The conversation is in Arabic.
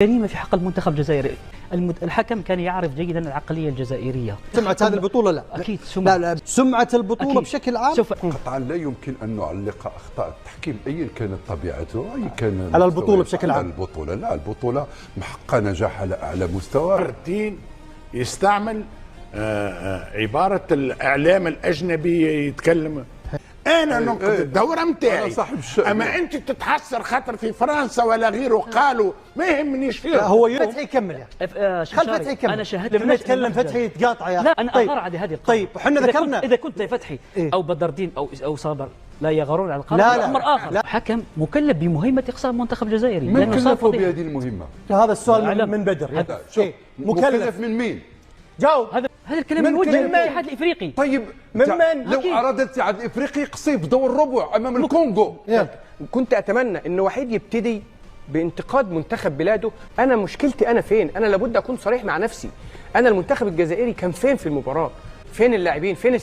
جريمة في حق المنتخب الجزائري. الحكم كان يعرف جيدا العقلية الجزائرية. سمعة هذه البطولة لا أكيد لا سمعة البطولة أكيد. بشكل عام قطعا لا يمكن أن نعلق أخطاء التحكيم أيا كانت طبيعته أي كان على البطولة بشكل عام. البطولة محققة نجاح على أعلى مستوى. الدين يستعمل عبارة الإعلام الأجنبي يتكلم أنا ننقذ الدورة متاعي، أما أنت تتحسر خاطر في فرنسا ولا غيره قالوا ما يهمنيش فيه. هو فتحي يكمل يا خل فتحي يكمل. أنا شاهدت لما نتكلم فتحي يتقاطع يا لا أنا طيب. أغار على هذه القضية. طيب احنا ذكرنا إذا كنت فتحي أو بدر الدين أو صابر لا يغارون على القرار لا أمر آخر. لا. حكم مكلف بمهمة إقصاء المنتخب الجزائري. من كلفه بهذه المهمة؟ هذا السؤال من بدر. مكلف من مين؟ جاوب. هذا الكلام يوجه للاتحاد الافريقي. طيب من لو اراد الاتحاد الافريقي يقصي في دور الربع امام الكونغو. كنت اتمنى ان وحيد يبتدي بانتقاد منتخب بلاده. انا مشكلتي انا فين؟ انا لابد اكون صريح مع نفسي. انا المنتخب الجزائري كان فين في المباراه؟ فين اللاعبين؟ فين